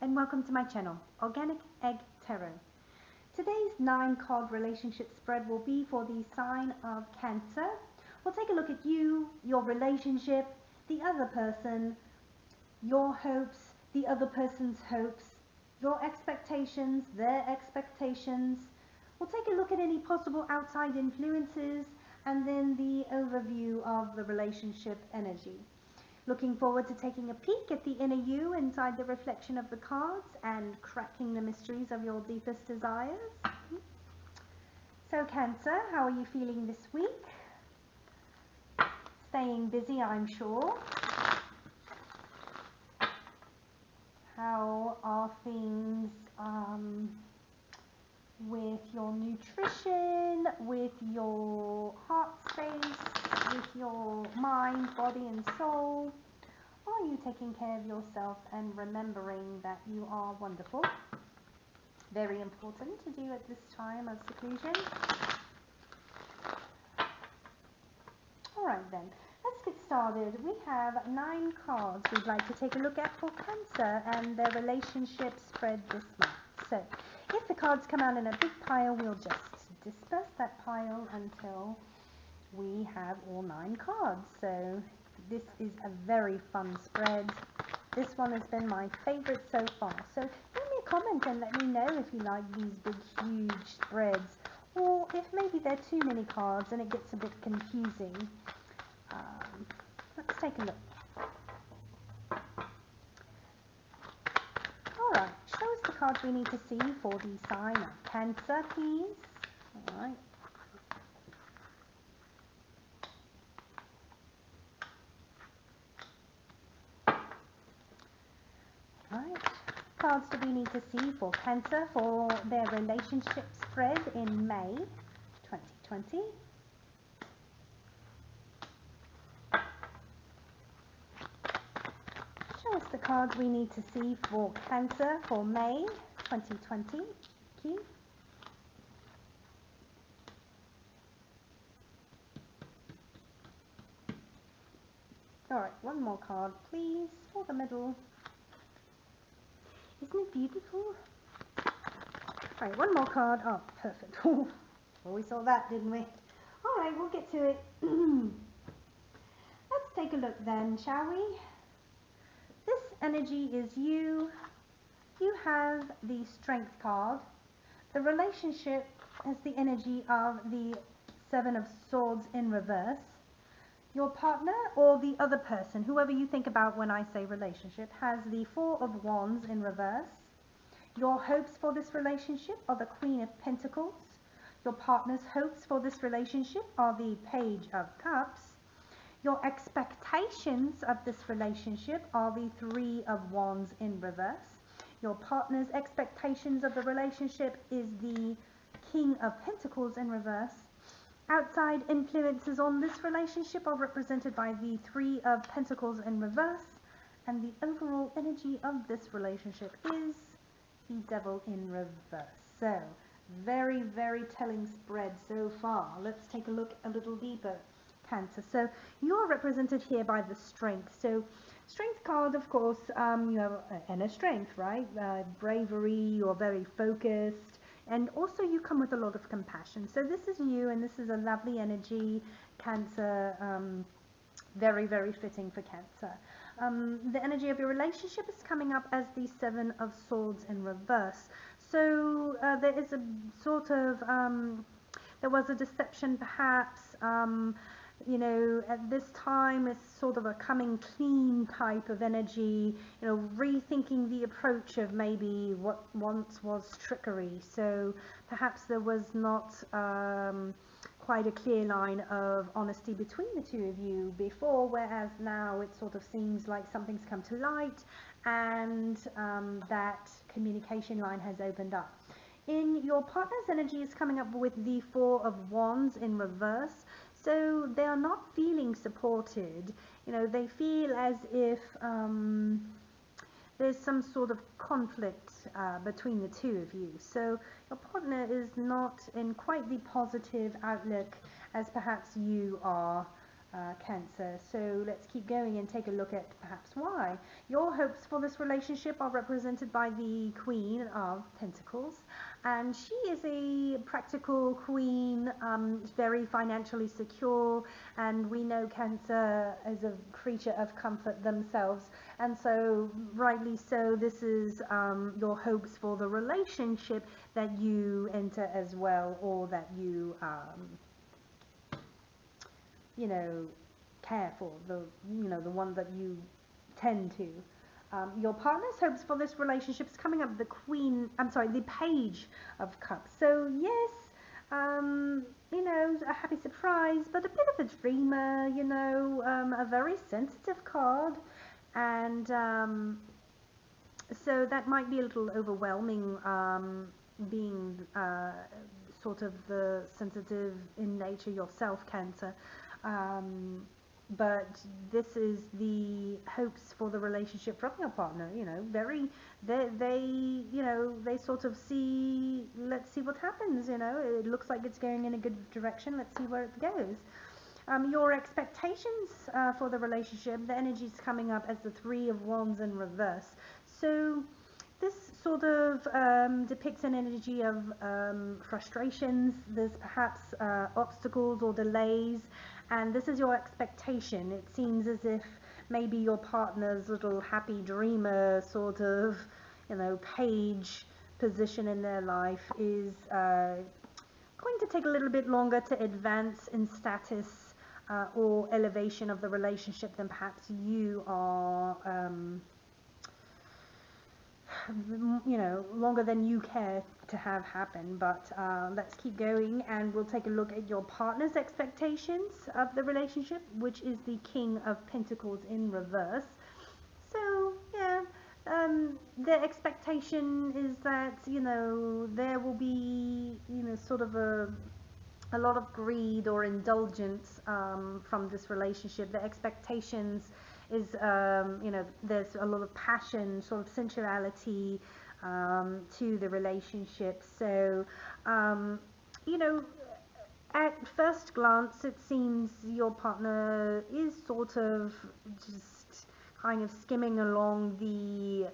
and welcome to my channel, Organic Egg Tarot. Today's 9-card relationship spread will be for the sign of Cancer. We'll take a look at you, your relationship, the other person, your hopes, the other person's hopes, your expectations, their expectations. We'll take a look at any possible outside influences and then the overview of the relationship energy. Looking forward to taking a peek at the inner you inside the reflection of the cards and cracking the mysteries of your deepest desires. So Cancer, how are you feeling this week? Staying busy, I'm sure. How are things with your nutrition, with your heart space, with your mind, body and soul? Are you taking care of yourself and remembering that you are wonderful? Very important to do at this time of seclusion. Alright then, let's get started. We have 9 cards we'd like to take a look at for Cancer and their relationship spread this month. So, if the cards come out in a big pile, we'll just disperse that pile until we have all 9 cards. So this is a very fun spread. This one has been my favorite so far. So leave me a comment and let me know if you like these big, huge spreads, or if maybe there are too many cards and it gets a bit confusing. Let's take a look. Alright, show us the cards we need to see for the sign of Cancer, please. Alright. Alright, cards do we need to see for Cancer for their relationship spread in May 2020? Show us the cards we need to see for Cancer for May 2020. Thank you. Alright, one more card please for the middle. Isn't it beautiful? Alright, one more card. Oh, perfect. Well, we saw that, didn't we? Alright, we'll get to it. Let's take a look then, shall we? This energy is you. You have the Strength card. The relationship has the energy of the 7 of Swords in reverse. Your partner or the other person, whoever you think about when I say relationship, has the 4 of Wands in reverse. Your hopes for this relationship are the Queen of Pentacles. Your partner's hopes for this relationship are the Page of Cups. Your expectations of this relationship are the 3 of Wands in reverse. Your partner's expectations of the relationship is the King of Pentacles in reverse. Outside influences on this relationship are represented by the 3 of Pentacles in reverse, and the overall energy of this relationship is the Devil in reverse. So, very, very telling spread so far. Let's take a look a little deeper, Cancer. So, you're represented here by the Strength. So, Strength card, of course, you have inner strength, right? Bravery, you're very focused. And also you come with a lot of compassion. So this is you, and this is a lovely energy, Cancer, very, very fitting for Cancer. The energy of your relationship is coming up as the 7 of Swords in reverse. So there is a sort of, there was a deception perhaps, you know, at this time it's sort of a coming clean type of energy, you know, rethinking the approach of maybe what once was trickery. So perhaps there was not quite a clear line of honesty between the two of you before, whereas now it sort of seems like something's come to light and that communication line has opened up. In your partner's energy is coming up with the 4 of Wands in reverse. So they are not feeling supported. You know, they feel as if there's some sort of conflict between the two of you. So your partner is not in quite the positive outlook as perhaps you are Cancer. So let's keep going and take a look at perhaps why. Your hopes for this relationship are represented by the Queen of Pentacles, and she is a practical queen, very financially secure, and we know Cancer is a creature of comfort themselves, and so rightly so, this is your hopes for the relationship that you enter as well, or that you you know, care for, the, you know, the one that you tend to. Your partner's hopes for this relationship is coming up the the Page of Cups. So yes, you know, a happy surprise, but a bit of a dreamer, you know, a very sensitive card, and so that might be a little overwhelming, being sort of the sensitive in nature yourself, Cancer. But this is the hopes for the relationship from your partner, you know, very, they you know, they sort of see, let's see what happens, you know, it looks like it's going in a good direction, let's see where it goes. Your expectations for the relationship, the energy is coming up as the Three of Wands in reverse. So this sort of depicts an energy of frustrations, there's perhaps obstacles or delays, and this is your expectation. It seems as if maybe your partner's little happy dreamer sort of, you know, page position in their life is going to take a little bit longer to advance in status or elevation of the relationship than perhaps you are, you know, longer than you care to have happen. But let's keep going, and we'll take a look at your partner's expectations of the relationship, which is the King of Pentacles in reverse. So yeah, their expectation is that, you know, there will be, you know, sort of a lot of greed or indulgence from this relationship. The expectations is, you know, there's a lot of passion, sort of sensuality to the relationship. So, you know, at first glance, it seems your partner is sort of just kind of skimming along the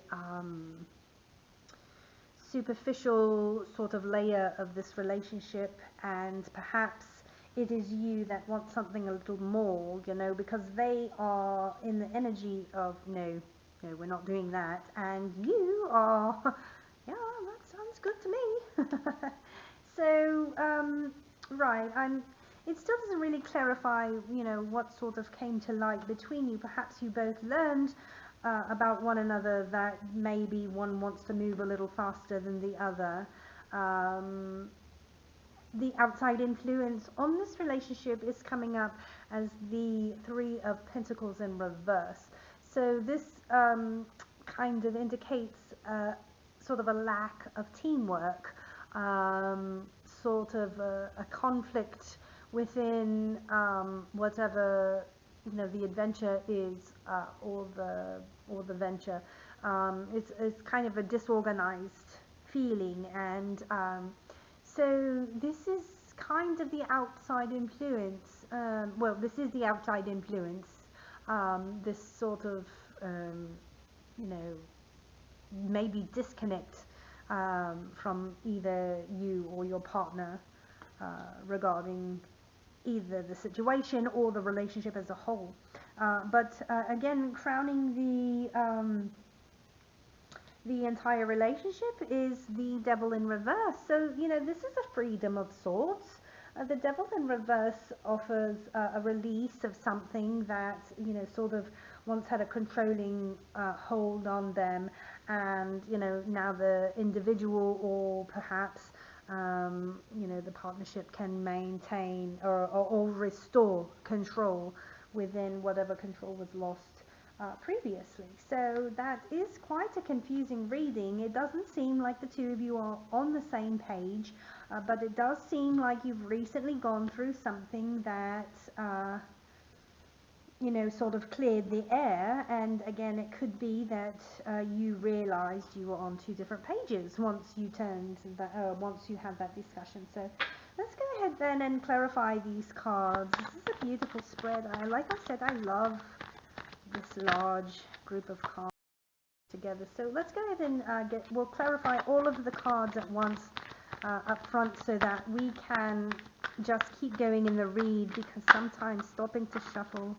superficial sort of layer of this relationship, and perhaps it is you that want something a little more, you know, because they are in the energy of no, we're not doing that, and you are, yeah, that sounds good to me. So, right, it still doesn't really clarify, you know, what sort of came to light between you. Perhaps you both learned about one another, that maybe one wants to move a little faster than the other. The outside influence on this relationship is coming up as the Three of Pentacles in reverse. So this kind of indicates sort of a lack of teamwork, sort of a conflict within whatever, you know, the adventure is, or the venture. It's kind of a disorganized feeling, and so this is kind of the outside influence. Well, this is the outside influence. This sort of, you know, maybe disconnect from either you or your partner regarding either the situation or the relationship as a whole. But again, crowning the entire relationship is the Devil in reverse. So, you know, this is a freedom of sorts. The Devil in reverse offers a release of something that, you know, sort of once had a controlling hold on them, and, you know, now the individual, or perhaps, you know, the partnership can maintain or restore control within whatever control was lost previously. So that is quite a confusing reading. It doesn't seem like the two of you are on the same page, but it does seem like you've recently gone through something that you know, sort of cleared the air, and again, it could be that you realized you were on two different pages once you once you had that discussion. So Let's go ahead then and clarify these cards. This is a beautiful spread. Like I said, I love this large group of cards together. So let's go ahead and we'll clarify all of the cards at once up front so that we can just keep going in the read, because sometimes stopping to shuffle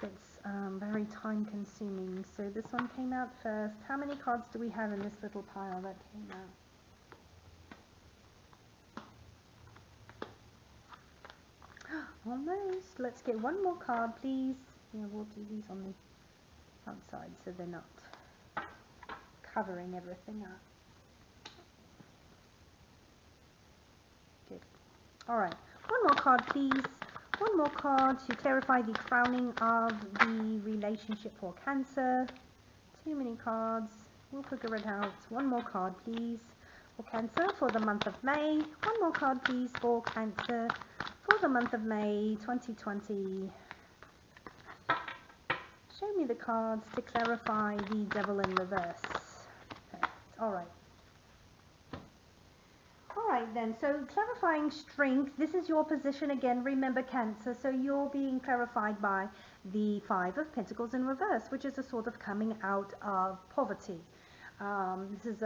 it's very time consuming. So this one came out first. How many cards do we have in this little pile that came out? Almost. Let's get one more card, please. Yeah, we'll do these on the outside so they're not covering everything up. Good. Alright, one more card, please. One more card to clarify the crowning of the relationship for Cancer. Too many cards. We'll figure it out. One more card, please, for Cancer for the month of May. One more card, please, for Cancer for the month of May 2020. Show me the cards to clarify the Devil in reverse. Perfect. Alright. Alright then, so clarifying strength, this is your position again, remember Cancer, so you're being clarified by the Five of Pentacles in reverse, which is a sort of coming out of poverty. This is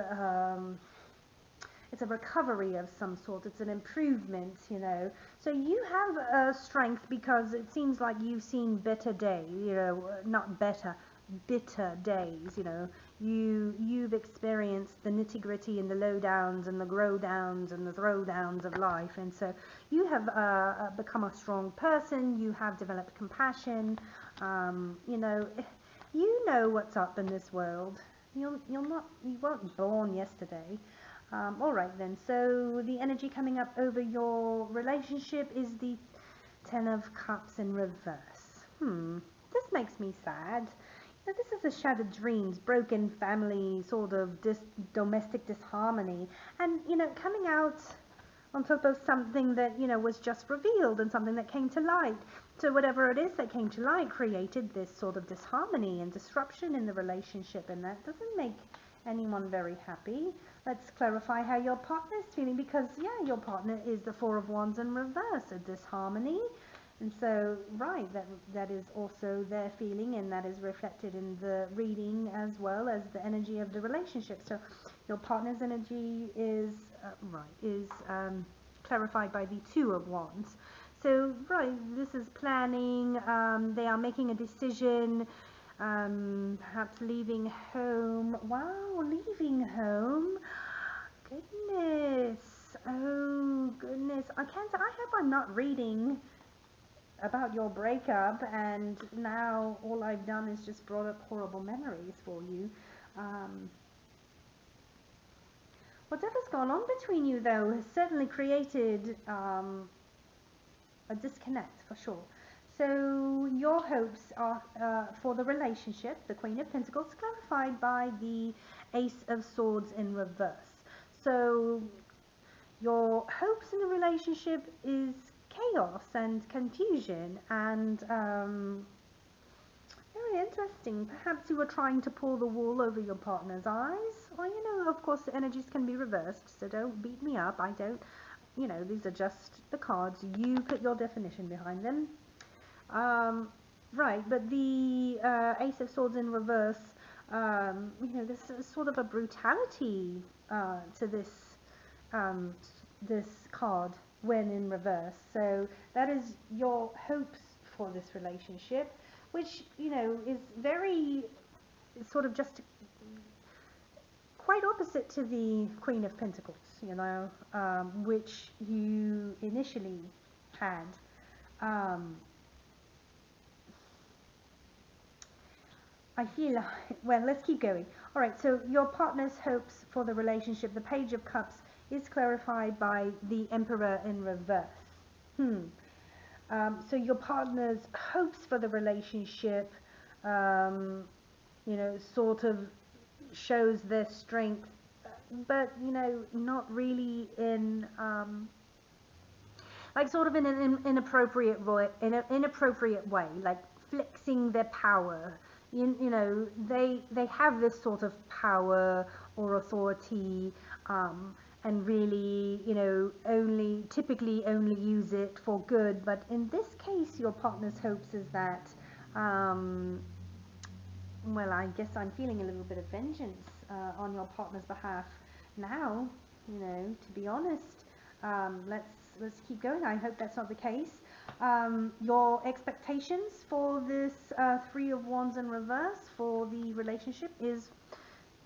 it's a recovery of some sort, it's an improvement, you know. So you have strength because it seems like you've seen better days, you know, not better, bitter days, you know. You've experienced the nitty-gritty and the low-downs and the grow-downs and the throw-downs of life, and so you have become a strong person, you have developed compassion, you know what's up in this world. You weren't born yesterday. Alright then, so the energy coming up over your relationship is the Ten of Cups in reverse. This makes me sad. Now, this is a shattered dreams, broken family, sort of domestic disharmony, and, you know, coming out on top of something that, you know, was just revealed and something that came to light. So whatever it is that came to light created this sort of disharmony and disruption in the relationship, and that doesn't make anyone very happy. Let's clarify how your partner is feeling, because, yeah, your partner is the Four of Wands in reverse, a disharmony. And so, right, that is also their feeling, and that is reflected in the reading as well as the energy of the relationship. So your partner's energy is, clarified by the Two of Wands. So, right, this is planning, they are making a decision, perhaps leaving home. Wow, leaving home. Goodness. Oh, goodness. I hope I'm not reading about your breakup and now all I've done is just brought up horrible memories for you. Whatever's gone on between you, though, has certainly created a disconnect for sure. So your hopes are for the relationship, the Queen of Pentacles, clarified by the Ace of Swords in reverse. So your hopes in the relationship is chaos and confusion and very interesting. Perhaps you were trying to pull the wool over your partner's eyes. Or, you know, of course the energies can be reversed, so don't beat me up. I don't, you know, these are just the cards. You put your definition behind them. Right, but the Ace of Swords in reverse, you know, this is sort of a brutality to this this card when in reverse. So that is your hopes for this relationship, which, you know, is very sort of just quite opposite to the Queen of Pentacles, you know, which you initially had. I feel like, well, let's keep going. Alright, so your partner's hopes for the relationship, the Page of Cups, is clarified by the Emperor in reverse. So your partner's hopes for the relationship, you know, sort of shows their strength, but, you know, not really in, like sort of in an inappropriate way, like flexing their power. You know, they have this sort of power or authority, and really, typically only use it for good. But in this case, your partner's hopes is that, well, I guess I'm feeling a little bit of vengeance on your partner's behalf now, to be honest. Let's keep going. I hope that's not the case. Your expectations for this Three of Wands in reverse for the relationship is,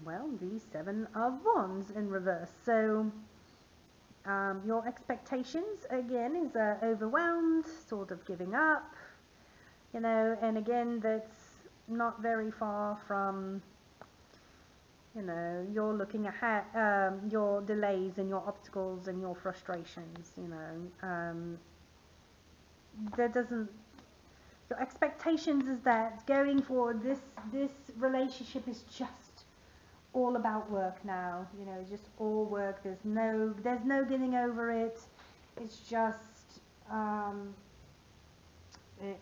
well, the Seven of Wands in reverse. So your expectations again is overwhelmed, sort of giving up, and again that's not very far from, you're looking at your delays and your obstacles and your frustrations. There doesn't Your expectations is that going forward, this relationship is just all about work now. Just all work. There's no getting over it. It's just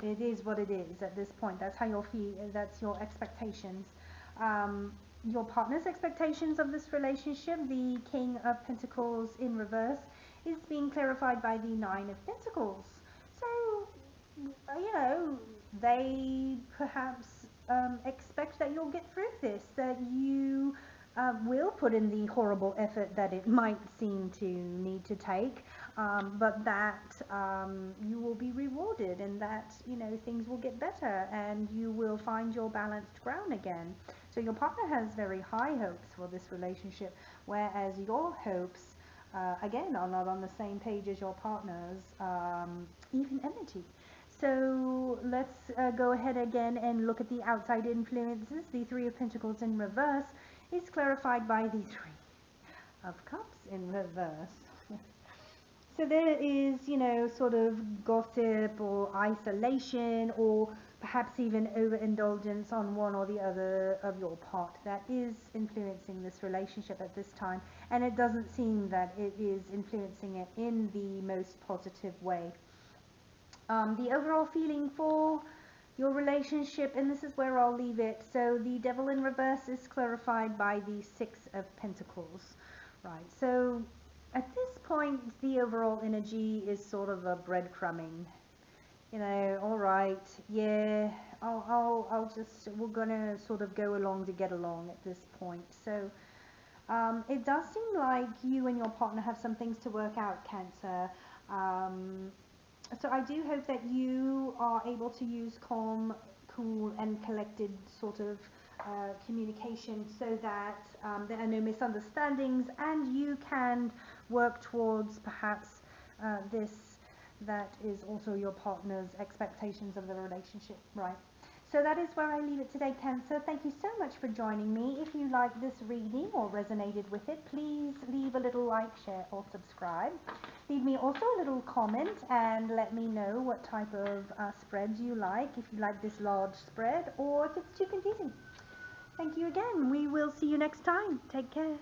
it is what it is at this point. That's how you'll feel. That's your expectations. Your partner's expectations of this relationship, the King of Pentacles in reverse, is being clarified by the Nine of Pentacles. So, they perhaps expect that you'll get through this, that you will put in the horrible effort that it might seem to need to take, but that you will be rewarded, and that things will get better and you will find your balanced ground again. So your partner has very high hopes for this relationship, whereas your hopes again are not on the same page as your partner's even energy. So let's go ahead again and look at the outside influences. The Three of Pentacles in reverse is clarified by the Three of Cups in reverse. So there is, sort of gossip or isolation, or perhaps even overindulgence on one or the other of your part that is influencing this relationship at this time. And it doesn't seem that it is influencing it in the most positive way. The overall feeling for your relationship, and this is where I'll leave it. So the Devil in reverse is clarified by the Six of Pentacles. Right, so at this point, the overall energy is sort of a breadcrumbing. All right, yeah, we're gonna sort of go along to get along at this point. So it does seem like you and your partner have some things to work out, Cancer. So I do hope that you are able to use calm, cool, and collected sort of communication, so that there are no misunderstandings, and you can work towards perhaps this that is also your partner's expectations of the relationship, right? So that is where I leave it today, Cancer. Thank you so much for joining me. If you like this reading or resonated with it, please leave a little like, share, or subscribe. Leave me also a little comment and let me know what type of spreads you like, if you like this large spread or if it's too confusing. Thank you again. We will see you next time. Take care.